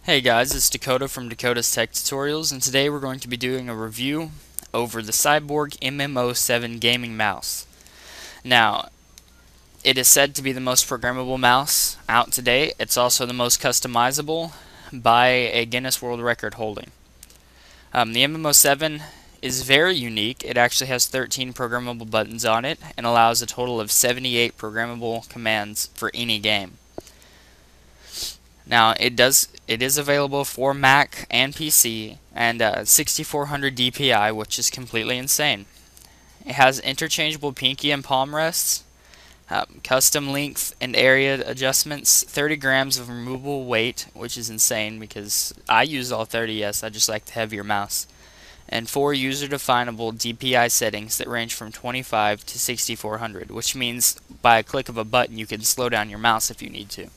Hey guys, it's Dakota from Dakota's Tech Tutorials, and today we're going to be doing a review over the Cyborg MMO7 gaming mouse. Now, it is said to be the most programmable mouse out today. It's also the most customizable by a Guinness World Record holding. The MMO7 is very unique. It actually has 13 programmable buttons on it and allows a total of 78 programmable commands for any game. Now it is available for Mac and PC and 6400 DPI, which is completely insane. It has interchangeable pinky and palm rests, custom length and area adjustments, 30 grams of removable weight, which is insane because I use all 30. Yes, I just like the heavier mouse, and 4 user-definable DPI settings that range from 25 to 6400, which means by a click of a button you can slow down your mouse if you need to.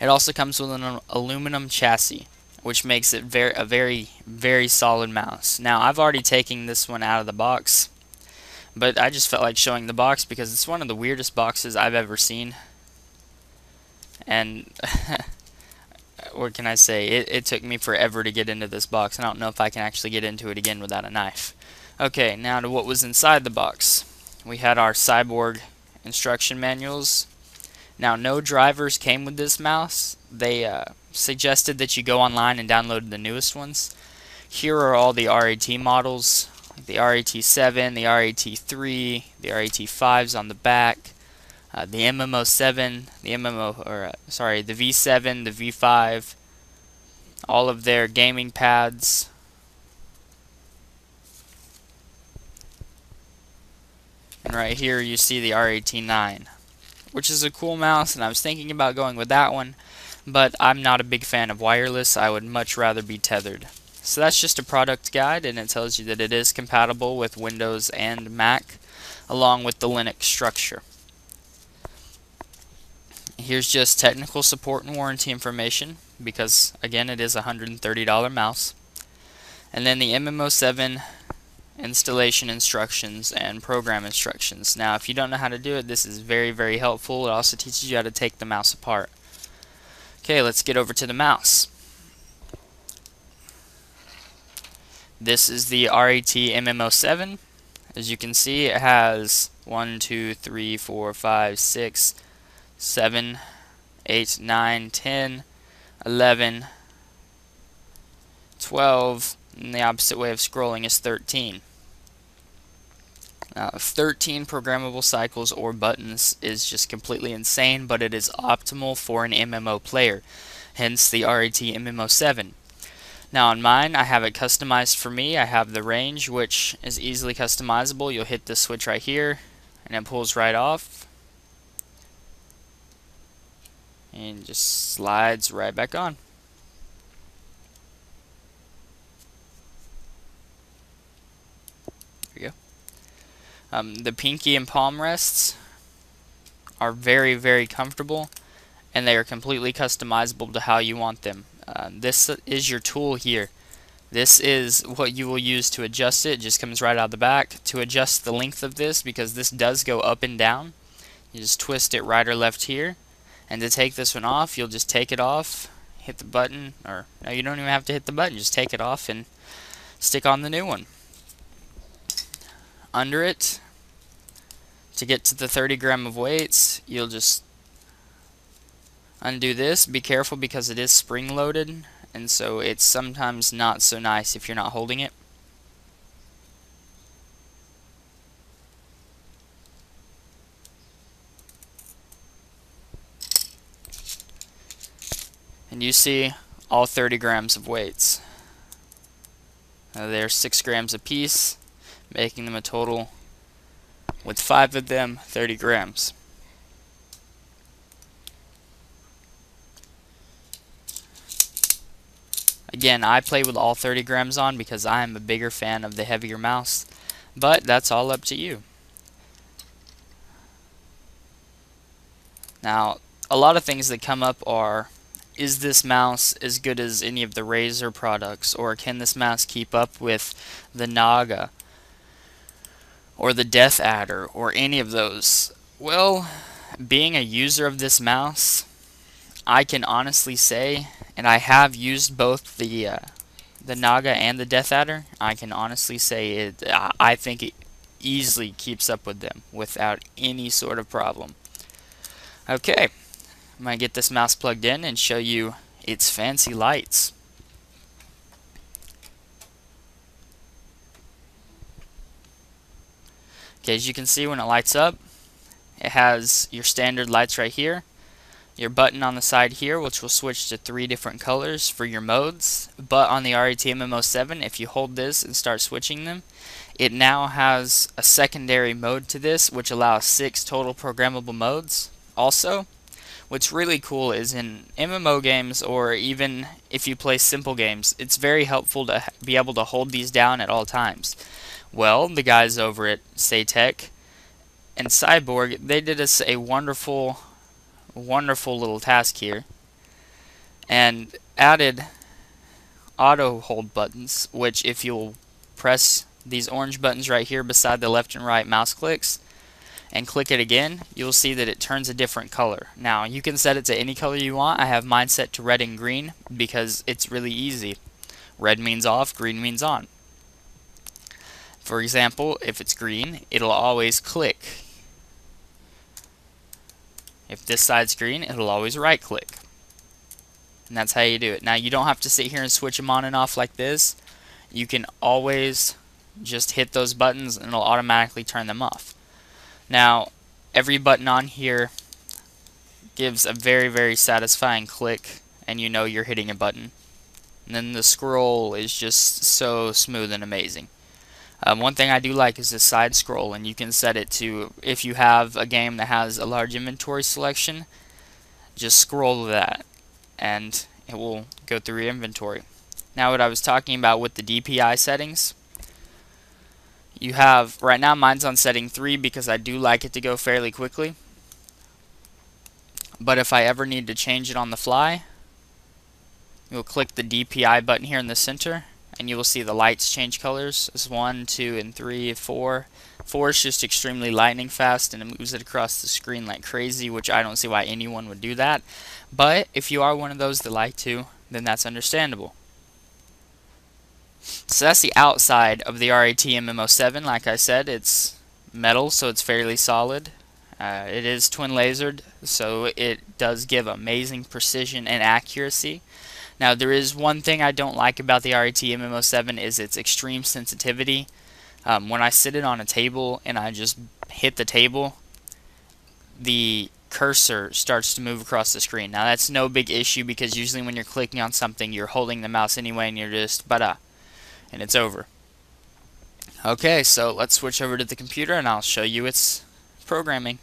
It also comes with an aluminum chassis, which makes it a very solid mouse. Now, I've already taken this one out of the box, but I just felt like showing the box because it's one of the weirdest boxes I've ever seen. And what can I say? It took me forever to get into this box. I don't know if I can actually get into it again without a knife. Okay, now to what was inside the box. We had our Cyborg instruction manuals. Now, no drivers came with this mouse. They suggested that you go online and download the newest ones. Here are all the RAT models, the RAT7, the RAT3, the RAT5s on the back, the MMO7, the the V7, the V5, all of their gaming pads. And right here you see the RAT9. Which is a cool mouse, and I was thinking about going with that one, but I'm not a big fan of wireless. I would much rather be tethered. So that's just a product guide, and it tells you that it is compatible with Windows and Mac, along with the Linux structure. Here's just technical support and warranty information, because again it is a $130 mouse. And then the MMO7 installation instructions and program instructions. Now, if you don't know how to do it, this is very helpful. It also teaches you how to take the mouse apart. Okay, let's get over to the mouse. This is the RAT MMO7. As you can see, it has 1, 2, 3, 4, 5, 6, 7, 8, 9, 10, 11, 12, and the opposite way of scrolling is 13. 13 programmable cycles or buttons is just completely insane, but it is optimal for an MMO player, hence the RAT MMO7. Now on mine, I have it customized for me. I have the range, which is easily customizable. You'll hit this switch right here, and it pulls right off, and just slides right back on. There you go. The pinky and palm rests are very comfortable, and they are completely customizable to how you want them. This is your tool here. This is what you will use to adjust it. It just comes right out of the back. To adjust the length of this, because this does go up and down, you just twist it right or left here. And to take this one off, you'll just take it off, hit the button, or no, you don't even have to hit the button, just take it off and stick on the new one. Under it, to get to the 30 gram of weights, you'll just undo this. Be careful because it is spring loaded, and so it's sometimes not so nice if you're not holding it. And you see all 30 grams of weights. They're 6 grams apiece, making them a total, with 5 of them, 30 grams. Again, I play with all 30 grams on because I am a bigger fan of the heavier mouse, but that's all up to you. Now, a lot of things that come up are, is this mouse as good as any of the Razer products, or can this mouse keep up with the Naga or the Death Adder or any of those? Well, being a user of this mouse, I can honestly say, and I have used both the Naga and the Death Adder, I can honestly say I think it easily keeps up with them without any sort of problem. Okay, I'm going to get this mouse plugged in and show you its fancy lights. Okay, as you can see, when it lights up, it has your standard lights right here, your button on the side here, which will switch to 3 different colors for your modes. But on the RET MMO7, if you hold this and start switching them, it now has a secondary mode to this, which allows 6 total programmable modes. Also, what's really cool is in MMO games, or even if you play simple games, it's very helpful to be able to hold these down at all times. Well, the guys over at Saytech and Cyborg, they did us a wonderful little task here and added auto hold buttons, which if you'll press these orange buttons right here beside the left and right mouse clicks and click it again, you'll see that it turns a different color. Now you can set it to any color you want. I have mine set to red and green because it's really easy. Red means off, green means on. For example, if it's green, it'll always click. If this side's green, it'll always right click. And that's how you do it. Now you don't have to sit here and switch them on and off like this. You can always just hit those buttons and it'll automatically turn them off. Now every button on here gives a very satisfying click, and you know you're hitting a button. And then the scroll is just so smooth and amazing. One thing I do like is the side scroll, and you can set it to, if you have a game that has a large inventory selection, just scroll that and it will go through your inventory. Now what I was talking about with the DPI settings, you have, right now mine's on setting 3 because I do like it to go fairly quickly. But if I ever need to change it on the fly, you'll click the DPI button here in the center, and you will see the lights change colors. It's 1, 2, and 3, 4. 4 is just extremely lightning fast, and it moves it across the screen like crazy, which I don't see why anyone would do that. But if you are one of those that like to, then that's understandable. So that's the outside of the RET MMO7. Like I said, it's metal, so it's fairly solid. It is twin lasered, so it does give amazing precision and accuracy. Now there is one thing I don't like about the RET MMO7 is its extreme sensitivity. When I sit it on a table and I just hit the table, the cursor starts to move across the screen. Now that's no big issue because usually when you're clicking on something you're holding the mouse anyway and you're just bada, and it's over. Okay, so let's switch over to the computer and I'll show you its programming.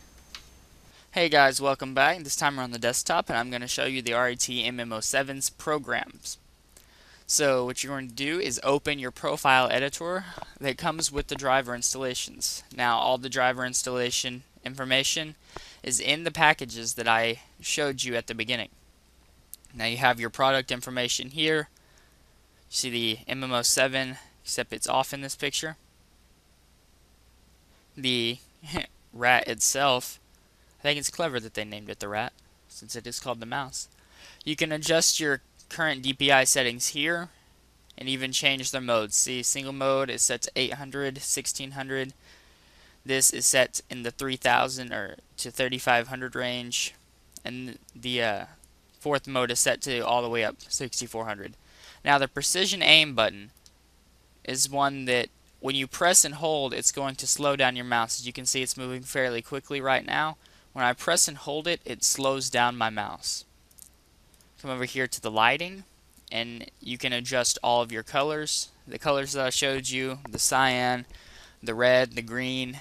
Hey guys, welcome back. This time we're on the desktop and I'm going to show you the RET MMO7's programs. So what you're going to do is open your profile editor that comes with the driver installations. Now all the driver installation information is in the packages that I showed you at the beginning. Now you have your product information here. You see the MMO7, except it's off in this picture. The rat itself, I think it's clever that they named it the rat, since it is called the mouse. You can adjust your current DPI settings here, and even change their modes. See, single mode is set to 800, 1600. This is set in the 3000 or to 3500 range, and the fourth mode is set to all the way up 6400. Now the precision aim button is one that when you press and hold, it's going to slow down your mouse. As you can see, it's moving fairly quickly right now. When I press and hold it, it slows down my mouse. Come over here to the lighting, and you can adjust all of your colors. The colors that I showed you, the cyan, the red, the green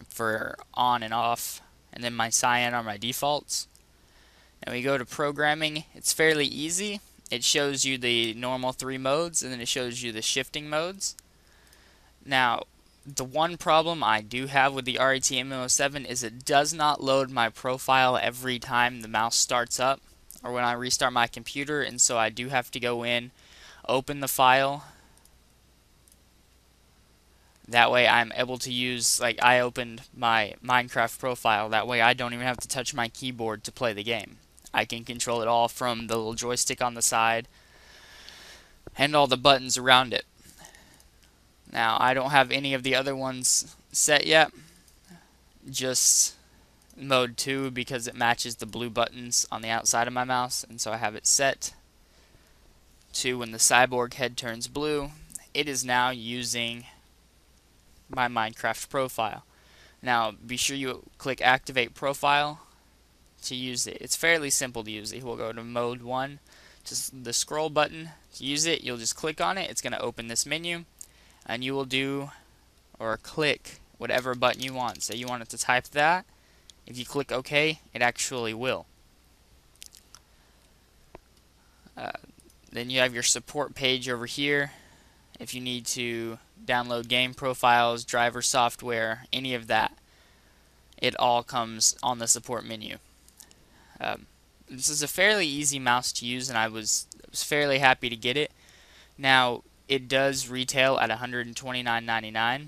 for on and off, and then my cyan are my defaults. And we go to programming. It's fairly easy. It shows you the normal 3 modes, and then it shows you the shifting modes. Now, the one problem I do have with the RET MMO7 is it does not load my profile every time the mouse starts up or when I restart my computer, and so I do have to go in, open the file. That way I'm able to use, like I opened my Minecraft profile, that way I don't even have to touch my keyboard to play the game. I can control it all from the little joystick on the side and all the buttons around it. Now, I don't have any of the other ones set yet, just mode 2 because it matches the blue buttons on the outside of my mouse, and so I have it set to when the cyborg head turns blue, it is now using my Minecraft profile. Now, be sure you click activate profile to use it. It's fairly simple to use it. We'll go to mode 1, just the scroll button. To use it, you'll just click on it. It's going to open this menu, and you will do or click whatever button you want. Say you want it to type that. If you click OK, it actually will. Then you have your support page over here. If you need to download game profiles, driver software, any of that, it all comes on the support menu. This is a fairly easy mouse to use, and I was fairly happy to get it. Now, it does retail at $129.99,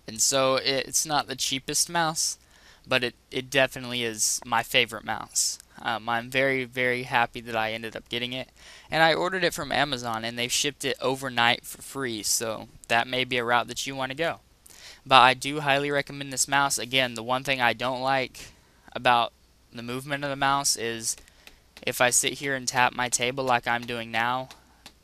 and so it's not the cheapest mouse, but it definitely is my favorite mouse. I'm very, very happy that I ended up getting it, and I ordered it from Amazon, and they've shipped it overnight for free, so that may be a route that you want to go. But I do highly recommend this mouse. Again, the one thing I don't like about the movement of the mouse is if I sit here and tap my table like I'm doing now,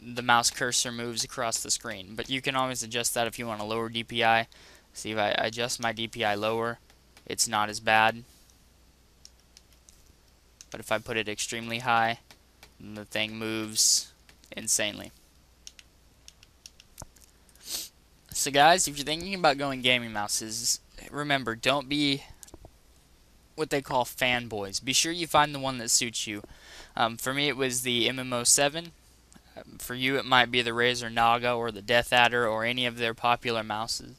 the mouse cursor moves across the screen. But you can always adjust that if you want a lower DPI. See, if I adjust my DPI lower, it's not as bad. But if I put it extremely high, the thing moves insanely. So guys, if you're thinking about going gaming mouses, remember, don't be what they call fanboys. Be sure you find the one that suits you. For me, it was the MMO7. For you, it might be the Razer Naga or the Death Adder or any of their popular mouses,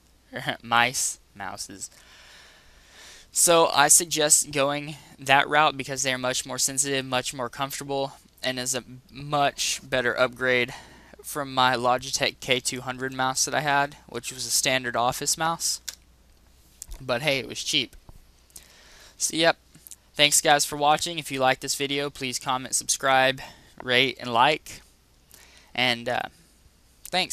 mouses. So I suggest going that route because they are much more sensitive, much more comfortable, and is a much better upgrade from my Logitech K200 mouse that I had, which was a standard office mouse. But hey, it was cheap. So yep, thanks guys for watching. If you like this video, please comment, subscribe, rate, and like. And